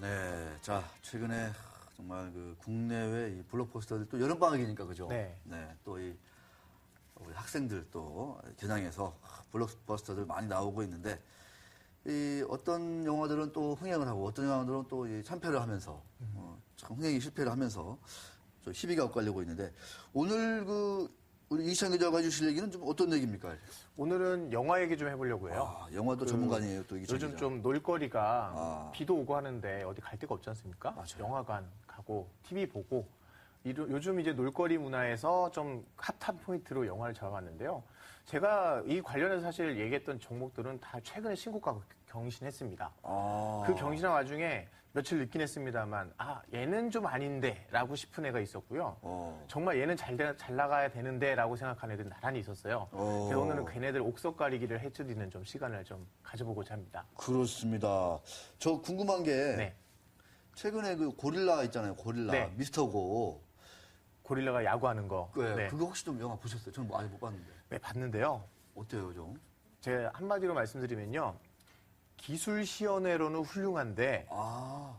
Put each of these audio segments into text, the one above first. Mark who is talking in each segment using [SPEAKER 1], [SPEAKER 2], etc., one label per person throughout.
[SPEAKER 1] 네, 자 최근에 정말 그 국내외 이 블록버스터들 또 여름 방학이니까 그죠?
[SPEAKER 2] 네.
[SPEAKER 1] 또 이 우리 학생들 또 겨냥해서 블록버스터들 많이 나오고 있는데 이 어떤 영화들은 또 흥행을 하고 어떤 영화들은 또 이 참패를 하면서 참 흥행이 실패를 하면서 좀 희비가 엇갈리고 있는데 오늘 그 우리 이시찬 기자가 해주실 얘기는 좀 어떤 얘기입니까?
[SPEAKER 2] 오늘은 영화 얘기 좀 해보려고 해요.
[SPEAKER 1] 아, 영화도 전문가니에요, 또 이시찬
[SPEAKER 2] 요즘
[SPEAKER 1] 기자.
[SPEAKER 2] 좀 놀거리가 비도 오고 하는데 어디 갈 데가 없지 않습니까?
[SPEAKER 1] 맞아요.
[SPEAKER 2] 영화관 가고 TV 보고 요즘 이제 놀거리 문화에서 좀 핫한 포인트로 영화를 잡아봤는데요. 제가 이 관련해서 사실 얘기했던 종목들은 다 최근에 신고가 경신했습니다. 그 경신한 와중에 며칠 늦긴 했습니다만 얘는 좀 아닌데 라고 싶은 애가 있었고요. 정말 얘는 잘 나가야 되는데 라고 생각하는 애들이 나란히 있었어요. 그래서 오늘은 걔네들 옥석 가리기를 해드리는 좀 시간을 좀 가져보고자 합니다.
[SPEAKER 1] 그렇습니다. 저 궁금한 게
[SPEAKER 2] 네.
[SPEAKER 1] 최근에 그 고릴라 있잖아요. 고릴라
[SPEAKER 2] 네.
[SPEAKER 1] 미스터고.
[SPEAKER 2] 고릴라가 야구하는 거.
[SPEAKER 1] 네. 그거 혹시 좀 영화 보셨어요? 저는 뭐 아직 못 봤는데.
[SPEAKER 2] 네, 봤는데요.
[SPEAKER 1] 어때요, 좀?
[SPEAKER 2] 제가 한마디로 말씀드리면요. 기술 시연회로는 훌륭한데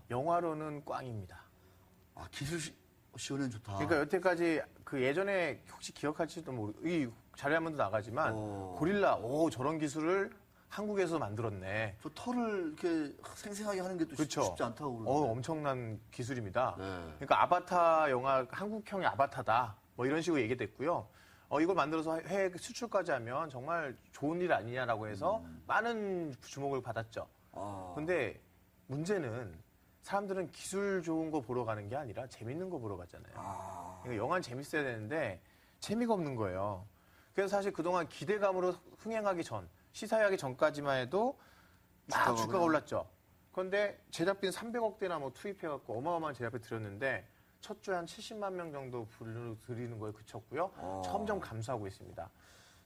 [SPEAKER 2] 영화로는 꽝입니다.
[SPEAKER 1] 기술 시연은 좋다.
[SPEAKER 2] 그러니까 여태까지 그 예전에 혹시 기억할지도 모르고 이 자료에 한 번도 나가지만 고릴라 저런 기술을 한국에서 만들었네.
[SPEAKER 1] 저 털을 이렇게 생생하게 하는 게 또
[SPEAKER 2] 그렇죠.
[SPEAKER 1] 쉽지 않다고 그러는데.
[SPEAKER 2] 엄청난 기술입니다.
[SPEAKER 1] 네.
[SPEAKER 2] 그러니까 아바타 영화 한국형의 아바타다. 뭐 이런 식으로 얘기됐고요. 이걸 만들어서 해외 수출까지 하면 정말 좋은 일 아니냐라고 해서 많은 주목을 받았죠. 근데 문제는 사람들은 기술 좋은 거 보러 가는 게 아니라 재밌는 거 보러 가잖아요. 그러니까 영화는 재밌어야 되는데 재미가 없는 거예요. 그래서 사실 그동안 기대감으로 흥행하기 전, 시사하기 전까지만 해도 막 주가가 올랐죠. 그런데 제작비는 300억대나 뭐 투입해갖고 어마어마한 제작비 들였는데 첫 주에 한 70만 명 정도 불러들이는 거에 그쳤고요. 점점 감소하고 있습니다.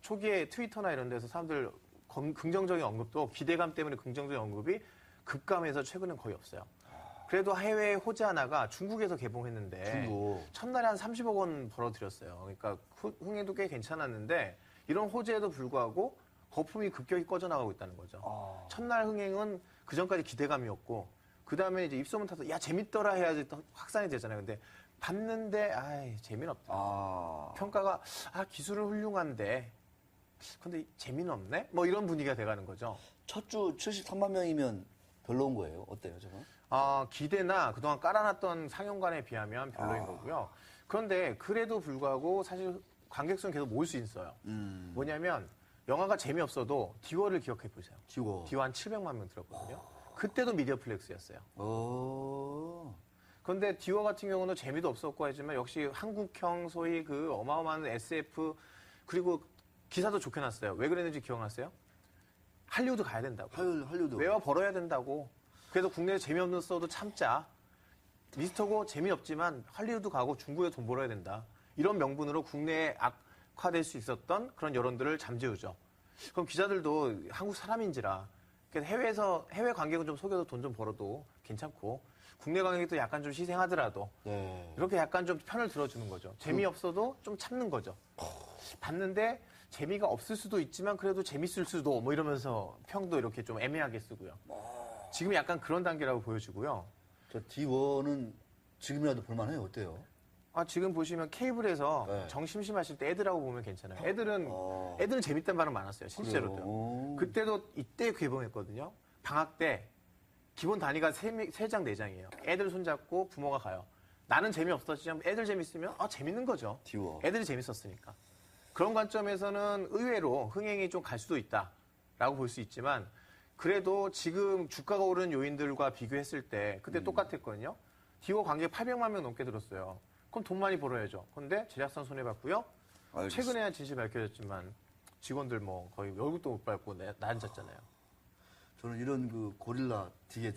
[SPEAKER 2] 초기에 트위터나 이런 데서 사람들 긍정적인 언급도 기대감 때문에 긍정적인 언급이 급감해서 최근엔 거의 없어요. 그래도 해외 호재 하나가 중국에서 개봉했는데 첫날에 한 30억 원 벌어들였어요. 그러니까 흥행도 꽤 괜찮았는데 이런 호재에도 불구하고 거품이 급격히 꺼져나가고 있다는 거죠. 첫날 흥행은 그전까지 기대감이었고 그 다음에 이제 입소문 타서 재밌더라 해야지 또 확산이 되잖아요. 근데 봤는데 재미는 없다. 평가가 기술은 훌륭한데 근데 재미는 없네? 뭐 이런 분위기가 돼가는 거죠.
[SPEAKER 1] 첫 주 73만 명이면 별로인 거예요. 어때요, 저는?
[SPEAKER 2] 기대나 그동안 깔아놨던 상영관에 비하면 별로인 거고요. 그런데 그래도 불구하고 사실 관객수는 계속 모을 수 있어요. 뭐냐면 영화가 재미없어도 디워를 기억해 보세요. 디워 한 700만 명 들었거든요. 그때도 미디어플렉스였어요. 그런데 디워 같은 경우는 재미도 없었고 하지만 역시 한국형 소위 그 어마어마한 SF 그리고 기사도 좋게 났어요. 왜 그랬는지 기억나세요? 할리우드 가야 된다고.
[SPEAKER 1] 할리우드.
[SPEAKER 2] 외화 벌어야 된다고. 그래서 국내에 재미없어도 참자. 미스터고 재미없지만 할리우드 가고 중국에 돈 벌어야 된다. 이런 명분으로 국내에 악화될 수 있었던 그런 여론들을 잠재우죠. 그럼 기자들도 한국 사람인지라 그래서 해외 관객은 좀 속여서 돈 좀 벌어도 괜찮고 국내 관객도 약간 좀 희생하더라도 이렇게 약간 좀 편을 들어주는 거죠. 재미없어도 좀 참는 거죠. 봤는데 재미가 없을 수도 있지만 그래도 재밌을 수도 뭐 이러면서 평도 이렇게 좀 애매하게 쓰고요. 지금 약간 그런 단계라고 보여지고요.
[SPEAKER 1] 저 D1은 지금이라도 볼만해요. 어때요?
[SPEAKER 2] 지금 보시면 케이블에서 정 심심하실 때 애들하고 보면 괜찮아요. 애들은 재밌다는 반응 많았어요. 실제로도요. 그때도 이때 개봉했거든요. 방학 때 기본 단위가 3장, 4장이에요. 애들 손잡고 부모가 가요. 나는 재미없었지만 애들 재밌으면 재밌는 거죠.
[SPEAKER 1] 디워.
[SPEAKER 2] 애들이 재밌었으니까. 그런 관점에서는 의외로 흥행이 좀 갈 수도 있다라고 볼 수 있지만 그래도 지금 주가가 오르는 요인들과 비교했을 때 그때 똑같았거든요. 디워 관객 800만 명 넘게 들었어요. 그럼 돈 많이 벌어야죠. 그런데 제작사 손해봤고요. 최근에야 진실 밝혀졌지만 직원들 뭐 거의 월급도 못 받고 난잡잖아요.
[SPEAKER 1] 저는 이런 그 고릴라 되게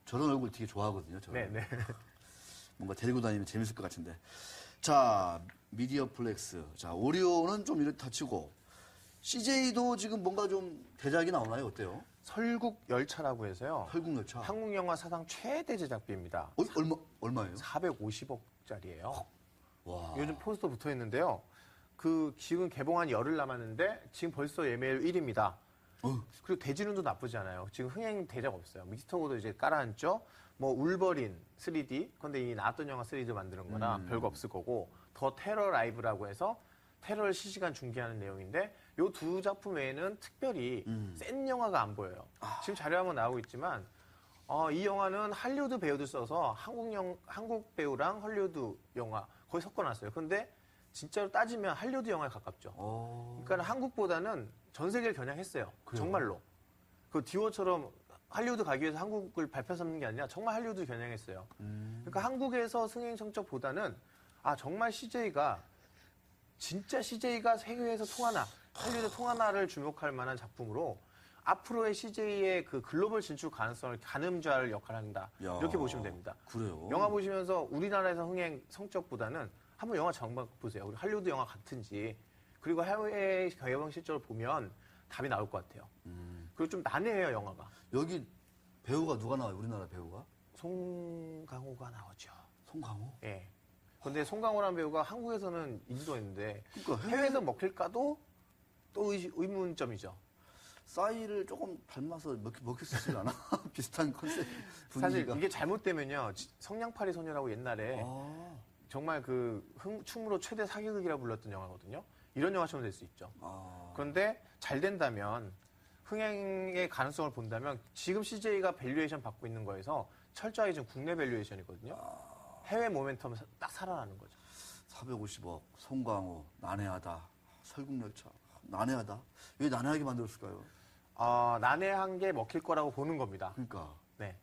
[SPEAKER 1] 저런 얼굴 되게 좋아하거든요. 저는.
[SPEAKER 2] 네네.
[SPEAKER 1] 뭔가 데리고 다니면 재밌을 것 같은데. 자, 미디어플렉스. 자, 오리온은 좀 이렇다 치고 CJ도 지금 뭔가 좀 대작이 나오나요? 어때요?
[SPEAKER 2] 설국열차라고 해서요.
[SPEAKER 1] 설국열차.
[SPEAKER 2] 한국 영화 사상 최대 제작비입니다.
[SPEAKER 1] 얼마예요?
[SPEAKER 2] 450억짜리예요.
[SPEAKER 1] 와.
[SPEAKER 2] 요즘 포스터 붙어 있는데요. 지금 개봉한 열흘 남았는데 지금 벌써 예매율 1위입니다. 그리고 대지론도 나쁘지 않아요. 지금 흥행 대작 없어요. 미스터고도 이제 깔아앉죠. 뭐 울버린 3D, 근데 이 나왔던 영화 3D 만드는 거라 별거 없을 거고, 더 테러 라이브라고 해서 테러를 실시간 중계하는 내용인데, 요 두 작품 외에는 특별히 센 영화가 안 보여요. 지금 자료 한번 나오고 있지만, 이 영화는 할리우드 배우들 써서 한국 배우랑 헐리우드 영화 거의 섞어놨어요. 근데 진짜로 따지면 할리우드 영화에 가깝죠. 그러니까 한국보다는 전 세계를 겨냥했어요.
[SPEAKER 1] 그래요?
[SPEAKER 2] 정말로. 그 디워처럼 할리우드 가기 위해서 한국을 발표 삼는 게 아니라 정말 할리우드 겨냥했어요. 그러니까 한국에서 승행 성적보다는 정말 CJ가 진짜 CJ가 세계에서 통하나, 할리우드 통하나를 주목할 만한 작품으로 앞으로의 CJ의 그 글로벌 진출 가능성을 가늠자를 역할을 한다.
[SPEAKER 1] 야,
[SPEAKER 2] 이렇게 보시면 됩니다.
[SPEAKER 1] 그래요?
[SPEAKER 2] 영화 보시면서 우리나라에서 흥행 성적보다는 한번 영화 정말 보세요. 우리 할리우드 영화 같은지, 그리고 해외 개봉 실적을 보면 답이 나올 것 같아요. 그리고 좀 난해해요, 영화가.
[SPEAKER 1] 여기 배우가 누가 나와요? 우리나라 배우가?
[SPEAKER 2] 송강호가 나오죠.
[SPEAKER 1] 송강호?
[SPEAKER 2] 예. 근데 송강호라는 배우가 한국에서는 인지도 있는데
[SPEAKER 1] 그러니까
[SPEAKER 2] 해외에서 먹힐까도 또 의문점이죠.
[SPEAKER 1] 싸이를 조금 닮아서 먹힐 수 있으려나? 비슷한 컨셉 분위기가.
[SPEAKER 2] 사실 이게 잘못되면요. 성냥팔이 소녀라고 옛날에 정말 그 춤으로 최대 사기극이라 불렀던 영화거든요. 이런 영화처럼 될 수 있죠. 그런데 잘 된다면, 흥행의 가능성을 본다면 지금 CJ가 밸류에이션 받고 있는 거에서 철저하게 지금 국내 밸류에이션이거든요. 해외 모멘텀 딱 살아나는 거죠.
[SPEAKER 1] 450억, 송강호, 난해하다, 설국열차, 난해하다. 왜 난해하게 만들었을까요?
[SPEAKER 2] 난해한 게 먹힐 거라고 보는 겁니다.
[SPEAKER 1] 그러니까.
[SPEAKER 2] 네.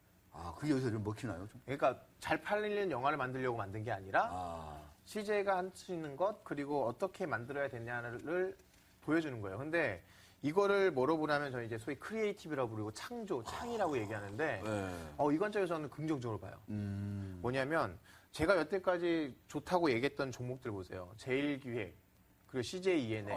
[SPEAKER 1] 그게 여기서 좀 먹히나요? 좀?
[SPEAKER 2] 그러니까 잘 팔리는 영화를 만들려고 만든 게 아니라 CJ가 할 수 있는 것, 그리고 어떻게 만들어야 되냐를 보여주는 거예요. 근데 이거를 뭐로 보냐면 저는 이제 소위 크리에이티브라고 부르고 창이라고 얘기하는데 이 관점에서는 긍정적으로 봐요. 뭐냐면 제가 여태까지 좋다고 얘기했던 종목들 보세요. 제일기획, 그리고 CJ ENM,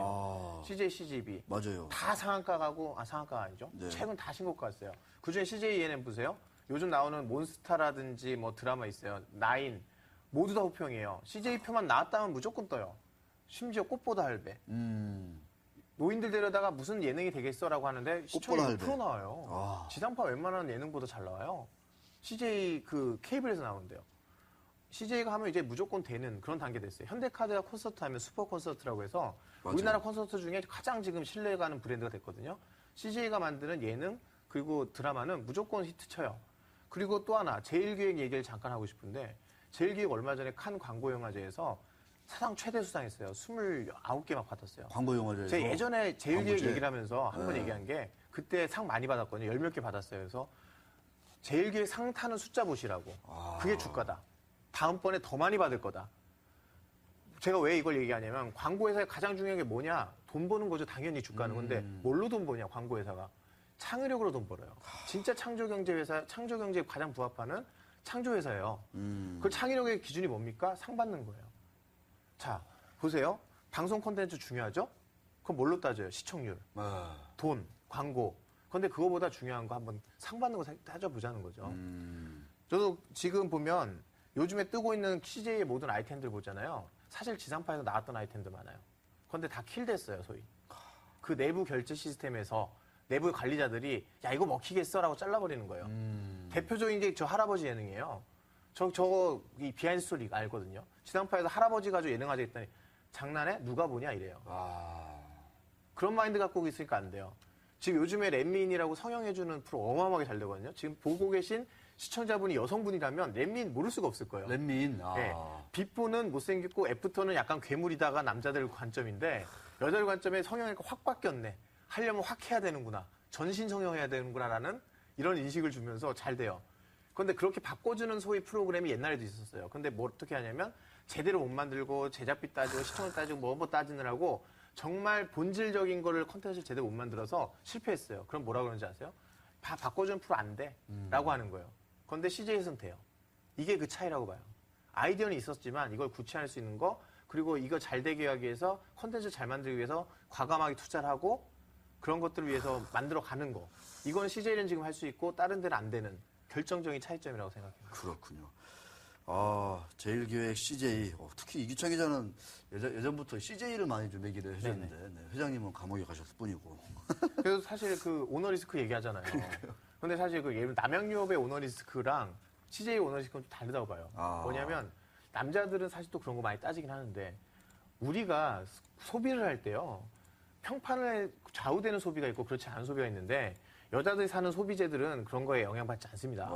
[SPEAKER 2] CJ CGV.
[SPEAKER 1] 맞아요.
[SPEAKER 2] 다 상한가 가고, 상한가가 아니죠.
[SPEAKER 1] 네.
[SPEAKER 2] 최근 다 신고가 왔어요. 그중에 CJ ENM 보세요. 요즘 나오는 몬스타라든지 뭐 드라마 있어요. 나인. 모두 다 호평이에요. CJ 표만 나왔다면 무조건 떠요. 심지어 꽃보다 할배. 노인들 데려다가 무슨 예능이 되겠어라고 하는데 시청률 6% 나와요. 지상파 웬만한 예능보다 잘 나와요. CJ 그 케이블에서 나오는데요. CJ가 하면 이제 무조건 되는 그런 단계 됐어요. 현대카드가 콘서트 하면 슈퍼 콘서트라고 해서
[SPEAKER 1] 맞아요.
[SPEAKER 2] 우리나라 콘서트 중에 가장 지금 신뢰가는 브랜드가 됐거든요. CJ가 만드는 예능 그리고 드라마는 무조건 히트 쳐요. 그리고 또 하나 제일기획 얘기를 잠깐 하고 싶은데, 제일기획 얼마 전에 칸 광고영화제에서 사상 최대 수상했어요. 29개 막 받았어요.
[SPEAKER 1] 광고영화제에서.
[SPEAKER 2] 제가 예전에 제일기획
[SPEAKER 1] 광고제.
[SPEAKER 2] 얘기를 하면서 한 번 얘기한 게, 그때 상 많이 받았거든요. 10몇 개 받았어요. 그래서 제일기획 상 타는 숫자 보시라고. 그게 주가다. 다음번에 더 많이 받을 거다. 제가 왜 이걸 얘기하냐면, 광고회사의 가장 중요한 게 뭐냐? 돈 버는 거죠. 당연히 주가는. 근데 뭘로 돈 버냐? 광고회사가. 창의력으로 돈 벌어요. 진짜 창조경제회사, 창조경제에 가장 부합하는 창조회사예요. 그 창의력의 기준이 뭡니까? 상 받는 거예요. 자, 보세요. 방송 콘텐츠 중요하죠? 그럼 뭘로 따져요? 시청률, 돈, 광고. 그런데 그거보다 중요한 거 한번 상 받는 거 따져보자는 거죠. 저도 지금 보면 요즘에 뜨고 있는 CJ의 모든 아이템들 보잖아요. 사실 지상파에서 나왔던 아이템들 많아요. 그런데 다 킬됐어요, 소위. 그 내부 결제 시스템에서 내부 관리자들이 야 이거 먹히겠어라고 잘라버리는 거예요. 대표적인 게 저 할아버지 예능이에요. 이 비하인드 스토리 알거든요. 지상파에서 할아버지 가지고 예능하자 했더니 장난해? 누가 보냐 이래요. 그런 마인드 갖고 있으니까 안 돼요. 지금 요즘에 렛미인이라고 성형해주는 프로 어마어마하게 잘 되거든요. 지금 보고 계신 시청자분이 여성분이라면 렛미인 모를 수가 없을 거예요.
[SPEAKER 1] 렛미인.
[SPEAKER 2] 네. 비포는 못생겼고 애프터는 약간 괴물이다가 남자들 관점인데, 여자들 관점에 성형이니까 확 바뀌었네. 하려면 확 해야 되는구나. 전신 성형해야 되는구나라는 이런 인식을 주면서 잘 돼요. 그런데 그렇게 바꿔주는 소위 프로그램이 옛날에도 있었어요. 근데 뭐 어떻게 하냐면 제대로 못 만들고 제작비 따지고 시청률 따지고 뭐 따지느라고 정말 본질적인 거를 콘텐츠를 제대로 못 만들어서 실패했어요. 그럼 뭐라 그러는지 아세요? 바꿔주는 프로 안 돼. 라고 하는 거예요. 그런데 CJ에서는 돼요. 이게 그 차이라고 봐요. 아이디어는 있었지만 이걸 구체할 수 있는 거, 그리고 이거 잘 되게 하기 위해서 콘텐츠 잘 만들기 위해서 과감하게 투자를 하고 그런 것들을 위해서 만들어 가는 거. 이건 CJ는 지금 할 수 있고 다른 데는 안 되는 결정적인 차이점이라고 생각해요.
[SPEAKER 1] 그렇군요. 제일기획 CJ. 특히 이규창 기자는 예전부터 CJ를 많이 좀 얘기를 해줬는데, 네, 회장님은 감옥에 가셨을 뿐이고.
[SPEAKER 2] 그래서 사실 그 오너리스크 얘기하잖아요. 근데 사실 그 예를 남양유업의 오너리스크랑 CJ 오너리스크는 좀 다르다고 봐요. 뭐냐면 남자들은 사실 또 그런 거 많이 따지긴 하는데 우리가 소비를 할 때요. 평판에 좌우되는 소비가 있고 그렇지 않은 소비가 있는데 여자들이 사는 소비재들은 그런 거에 영향받지 않습니다.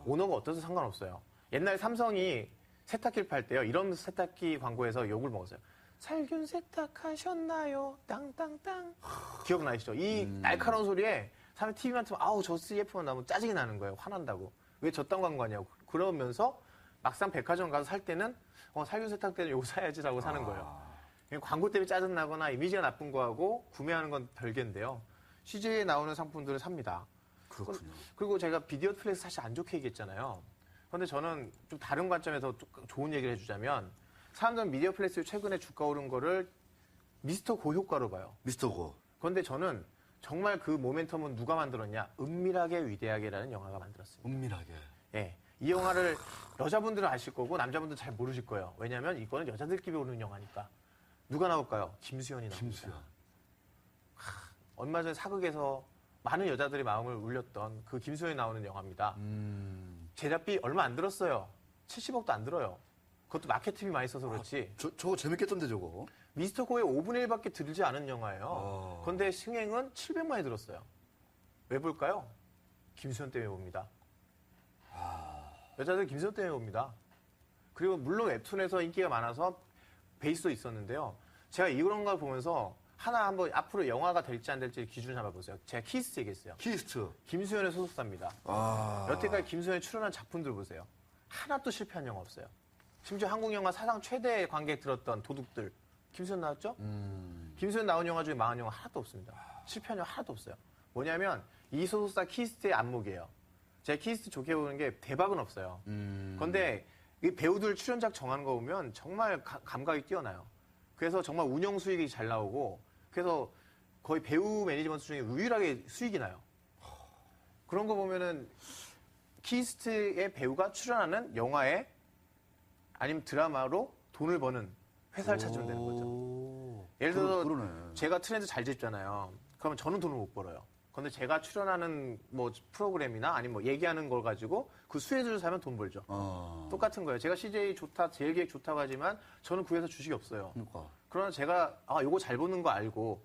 [SPEAKER 2] 오너가 어떠서 상관없어요. 옛날 삼성이 세탁기를 팔 때요. 이런 세탁기 광고에서 욕을 먹었어요. 살균 세탁하셨나요? 땅땅땅. 기억나시죠? 이 날카로운 소리에 사람이 TV만 틀면 아우 저 CF만 나오면 짜증이 나는 거예요. 화난다고. 왜 저딴 광고 하냐고. 그러면서 막상 백화점 가서 살 때는 살균 세탁 때는 요거 사야지라고 사는 거예요. 광고 때문에 짜증나거나 이미지가 나쁜 거하고 구매하는 건 별개인데요. CJ에 나오는 상품들을 삽니다.
[SPEAKER 1] 그렇군요.
[SPEAKER 2] 그리고 제가 비디오 플렉스 사실 안 좋게 얘기했잖아요. 그런데 저는 좀 다른 관점에서 좋은 얘기를 해주자면 사람들은 미디어 플렉스 최근에 주가 오른 거를 미스터 고 효과로 봐요.
[SPEAKER 1] 미스터 고.
[SPEAKER 2] 그런데 저는 정말 그 모멘텀은 누가 만들었냐? 은밀하게 위대하게라는 영화가 만들었습니다.
[SPEAKER 1] 은밀하게.
[SPEAKER 2] 예. 이 영화를 여자분들은 아실 거고 남자분들은 잘 모르실 거예요. 왜냐하면 이거는 여자들끼리 오는 영화니까. 누가 나올까요? 김수현이 나옵니다.
[SPEAKER 1] 김수현.
[SPEAKER 2] 얼마 전에 사극에서 많은 여자들의 마음을 울렸던 그 김수현이 나오는 영화입니다. 제작비 얼마 안 들었어요. 70억도 안 들어요. 그것도 마케팅이 많이 써서 그렇지.
[SPEAKER 1] 저거 재밌겠던데, 저거.
[SPEAKER 2] 미스터 고의 5분의 1밖에 들지 않은 영화예요. 그런데 승행은 700만이 들었어요. 왜 볼까요? 김수현 때문에 봅니다. 여자들 김수현 때문에 봅니다. 그리고 물론 웹툰에서 인기가 많아서 베이스도 있었는데요. 제가 이런 걸 보면서 하나 한번 앞으로 영화가 될지 안 될지 기준을 잡아보세요. 제가 키스트 얘기했어요.
[SPEAKER 1] 키스트.
[SPEAKER 2] 김수현의 소속사입니다. 여태까지 김수현이 출연한 작품들 보세요. 하나도 실패한 영화 없어요. 심지어 한국 영화 사상 최대 관객 들었던 도둑들. 김수현 나왔죠? 김수현 나온 영화 중에 망한 영화 하나도 없습니다. 실패한 영화 하나도 없어요. 뭐냐면 이 소속사 키스트의 안목이에요. 제가 키스트 좋게 보는 게 대박은 없어요. 그런데 이 배우들 출연작 정하는 거 보면 정말 감각이 뛰어나요. 그래서 정말 운영 수익이 잘 나오고 그래서 거의 배우 매니지먼트 중에 유일하게 수익이 나요. 그런 거 보면은 키스트의 배우가 출연하는 영화에 아니면 드라마로 돈을 버는 회사를 찾으면 되는 거죠. 예를 들어서
[SPEAKER 1] 그러네.
[SPEAKER 2] 제가 트렌드 잘 잡잖아요. 그러면 저는 돈을 못 벌어요. 그런데 제가 출연하는 뭐 프로그램이나 아니면 뭐 얘기하는 걸 가지고 그 수혜주를 사면 돈 벌죠. 똑같은 거예요. 제가 CJ 좋다, 제일기획 좋다고 하지만 저는 그 회사 주식이 없어요. 그러나 제가 요거 잘 보는 거 알고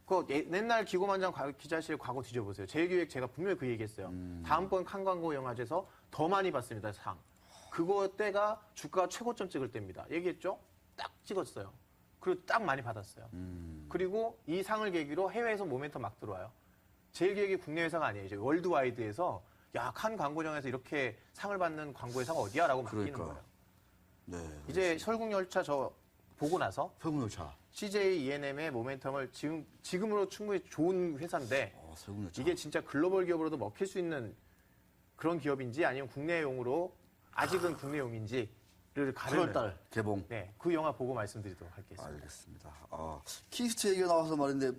[SPEAKER 2] 그 옛날 기고만장 기자실 과거 뒤져보세요. 제일기획 제가 분명히 그 얘기했어요. 다음번 칸 광고 영화제에서 더 많이 받습니다. 상. 그거 때가 주가가 최고점 찍을 때입니다. 얘기했죠? 딱 찍었어요. 그리고 딱 많이 받았어요. 그리고 이 상을 계기로 해외에서 모멘텀 막 들어와요. 제일기획이 국내 회사가 아니에요. 이제 월드와이드에서 야, 칸 광고장에서 이렇게 상을 받는 광고 회사가 어디야? 라고 맡기는 거예요.
[SPEAKER 1] 네.
[SPEAKER 2] 이제 설국열차 저 보고 나서
[SPEAKER 1] 설국열차.
[SPEAKER 2] CJ E&M의 모멘텀을 지금으로 충분히 좋은 회사인데
[SPEAKER 1] 설국열차.
[SPEAKER 2] 이게 진짜 글로벌 기업으로도 먹힐 수 있는 그런 기업인지 아니면 국내용으로 아직은 국내용인지를 가르는
[SPEAKER 1] 8월달 개봉.
[SPEAKER 2] 네, 그 영화 보고 말씀드리도록 하겠습니다.
[SPEAKER 1] 알겠습니다. 키스트 얘기가 나와서 말인데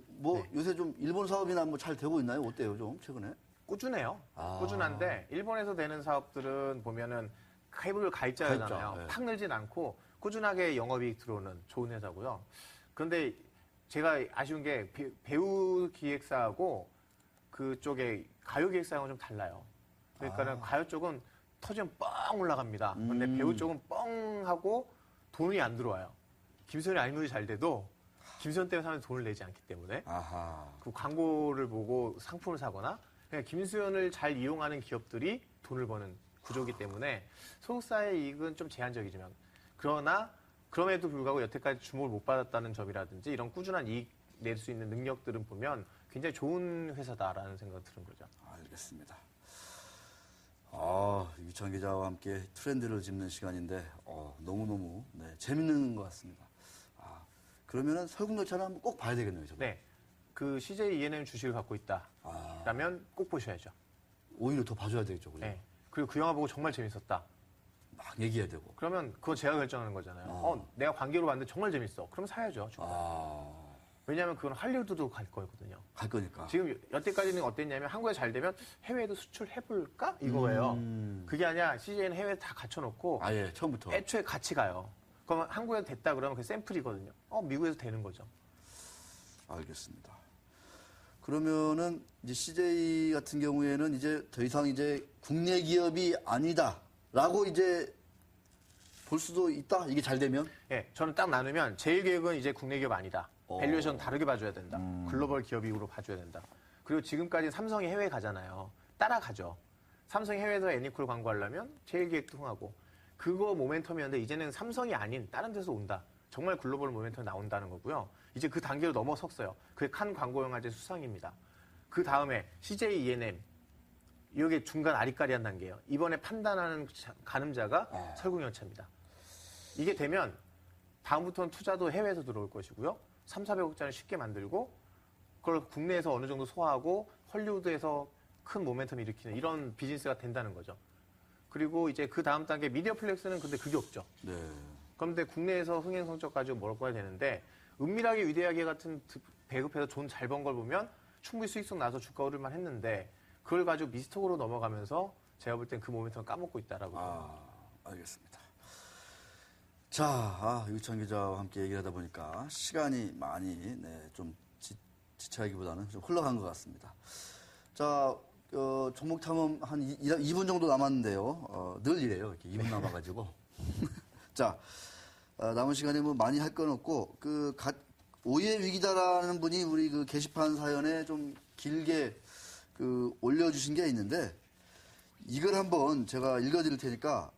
[SPEAKER 1] 요새 좀 일본 사업이나 뭐 잘 되고 있나요? 어때요, 좀 최근에?
[SPEAKER 2] 꾸준해요. 꾸준한데 일본에서 되는 사업들은 보면은 케이블 가입자잖아요.
[SPEAKER 1] 가입자, 네.
[SPEAKER 2] 팍 늘진 않고 꾸준하게 영업이익 들어오는 좋은 회사고요. 그런데 제가 아쉬운 게 배우 기획사하고 그쪽에 가요 기획사하고는 좀 달라요. 그러니까는 가요 쪽은 터지면 뻥 올라갑니다. 그런데 배우 쪽은 뻥 하고 돈이 안 들어와요. 김수현이 아무리 잘 돼도 김수현 때문에 사람들이 돈을 내지 않기 때문에 그 광고를 보고 상품을 사거나 그냥 김수현을 잘 이용하는 기업들이 돈을 버는 구조이기 때문에 소속사의 이익은 좀 제한적이지만 그러나 그럼에도 불구하고 여태까지 주목을 못 받았다는 점이라든지 이런 꾸준한 이익 낼 수 있는 능력들은 보면 굉장히 좋은 회사다라는 생각이 드는 거죠.
[SPEAKER 1] 알겠습니다. 유창 기자와 함께 트렌드를 짚는 시간인데 너무너무 재밌는 것 같습니다. 그러면은 설국열차는 한번 꼭 봐야 되겠네요. 저거.
[SPEAKER 2] 네, 그 CJ E&M 주식을 갖고 있다라면 꼭 보셔야죠.
[SPEAKER 1] 오히려 더 봐줘야 되겠죠. 그죠?
[SPEAKER 2] 네. 그리고 그 영화 보고 정말 재밌었다.
[SPEAKER 1] 막 얘기해야 되고.
[SPEAKER 2] 그러면 그거 제가 결정하는 거잖아요. 내가 관계로 봤는데 정말 재밌어. 그럼 사야죠. 왜냐하면 그건 할리우드도 갈 거거든요.
[SPEAKER 1] 갈 거니까.
[SPEAKER 2] 지금 여태까지는 어땠냐면 한국에 잘 되면 해외에도 수출해볼까 이거예요. 그게 아니라 CJ는 해외에 다 갖춰놓고
[SPEAKER 1] 아예 처음부터.
[SPEAKER 2] 애초에 같이 가요. 그럼 한국에서 됐다 그러면 그 샘플이거든요. 미국에서 되는 거죠.
[SPEAKER 1] 알겠습니다. 그러면은 이제 CJ 같은 경우에는 이제 더 이상 이제 국내 기업이 아니다라고 이제 볼 수도 있다. 이게 잘 되면.
[SPEAKER 2] 예, 저는 딱 나누면 제일기획은 이제 국내 기업 아니다. 밸류에이션 다르게 봐줘야 된다. 글로벌 기업으로 봐줘야 된다. 그리고 지금까지 삼성이 해외 가잖아요. 따라가죠. 삼성이 해외에서 애니콜 광고하려면 제일기획도 흥하고 그거 모멘텀이었는데 이제는 삼성이 아닌 다른 데서 온다. 정말 글로벌 모멘텀이 나온다는 거고요. 이제 그 단계로 넘어섰어요. 그게 칸 광고영화제 수상입니다. 그 다음에 CJ E&M 이게 중간 아리까리한 단계예요. 이번에 판단하는 가늠자가 설국열차입니다. 이게 되면 다음부터는 투자도 해외에서 들어올 것이고요. 3,400억짜리 쉽게 만들고 그걸 국내에서 어느 정도 소화하고 헐리우드에서 큰 모멘텀 일으키는 이런 비즈니스가 된다는 거죠. 그리고 이제 그 다음 단계 미디어 플렉스는 근데 그게 없죠.
[SPEAKER 1] 네.
[SPEAKER 2] 그런데 국내에서 흥행 성적 가지고 먹어야 되는데 은밀하게 위대하게 같은 배급해서 돈 잘 번 걸 보면 충분히 수익성 나서 주가 오를만 했는데 그걸 가지고 미스톡으로 넘어가면서 제가 볼 땐 그 모멘텀을 까먹고 있다라고.
[SPEAKER 1] 알겠습니다. 자, 유천 기자와 함께 얘기를 하다 보니까 시간이 많이 좀 지체하기보다는 좀 흘러간 것 같습니다. 자, 종목 탐험 한 2분 정도 남았는데요. 늘 이래요. 이렇게 2분 남아가지고. 자, 남은 시간에 뭐 많이 할 건 없고, 오해 위기다라는 분이 우리 그 게시판 사연에 좀 길게 올려주신 게 있는데, 이걸 한번 제가 읽어드릴 테니까,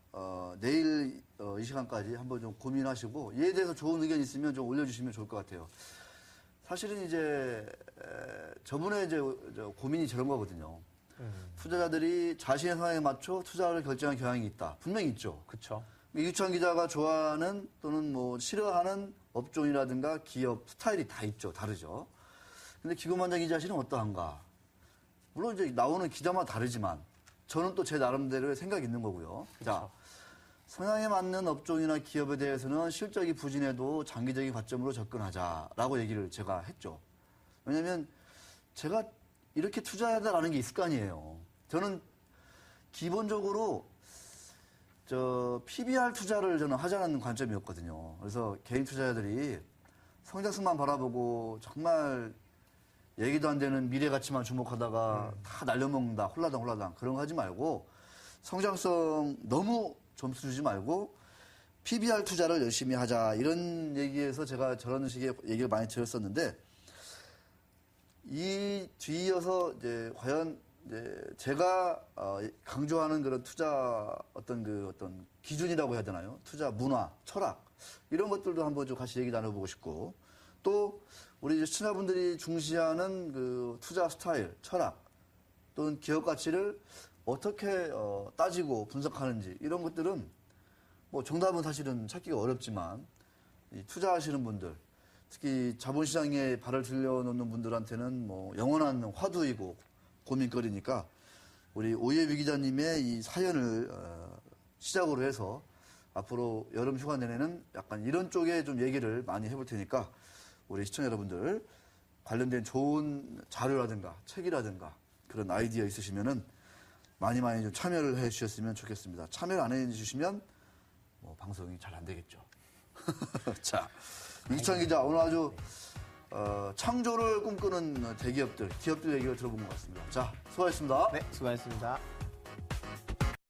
[SPEAKER 1] 내일 이 시간까지 한번 좀 고민하시고, 이에 대해서 좋은 의견 있으면 좀 올려주시면 좋을 것 같아요. 사실은 이제, 저번에 이제 고민이 저런 거거든요. 투자자들이 자신의 상황에 맞춰 투자를 결정한 경향이 있다. 분명히 있죠.
[SPEAKER 2] 그렇죠.
[SPEAKER 1] 유천 기자가 좋아하는 또는 뭐 싫어하는 업종이라든가 기업 스타일이 다 있죠. 다르죠. 근데 기고만장 기자실은 어떠한가? 물론 이제 나오는 기자마다 다르지만 저는 또 제 나름대로의 생각이 있는 거고요.
[SPEAKER 2] 그쵸.
[SPEAKER 1] 자, 성향에 맞는 업종이나 기업에 대해서는 실적이 부진해도 장기적인 관점으로 접근하자라고 얘기를 제가 했죠. 왜냐하면 제가 이렇게 투자하다라는 게 있을 거 아니에요. 저는 기본적으로 PBR 투자를 저는 하자는 관점이었거든요. 그래서 개인 투자자들이 성장성만 바라보고 정말 얘기도 안 되는 미래 가치만 주목하다가 다 날려먹는다. 홀라당 그런 거 하지 말고 성장성 너무 점수 주지 말고 PBR 투자를 열심히 하자. 이런 얘기에서 제가 저런 식의 얘기를 많이 들었었는데 이 뒤이어서 이제 과연 이제 제가 강조하는 그런 투자 어떤 기준이라고 해야 되나요? 투자 문화, 철학 이런 것들도 한번 좀 같이 얘기 나눠보고 싶고 또 우리 시청자분들이 중시하는 그 투자 스타일, 철학 또는 기업 가치를 어떻게 따지고 분석하는지 이런 것들은 뭐 정답은 사실은 찾기가 어렵지만 이 투자하시는 분들 특히 자본시장에 발을 들여놓는 분들한테는 뭐 영원한 화두이고 고민거리니까 우리 오예위 기자님의 이 사연을 시작으로 해서 앞으로 여름 휴가 내내는 약간 이런 쪽에 좀 얘기를 많이 해볼 테니까 우리 시청자 여러분들 관련된 좋은 자료라든가 책이라든가 그런 아이디어 있으시면은 많이 좀 참여를 해 주셨으면 좋겠습니다. 참여를 안 해 주시면 뭐 방송이 잘 안 되겠죠. 자, 유천 기자 오늘 아주 창조를 꿈꾸는 대기업들, 기업들 얘기를 들어본 것 같습니다. 자, 수고하셨습니다.
[SPEAKER 2] 네, 수고하셨습니다.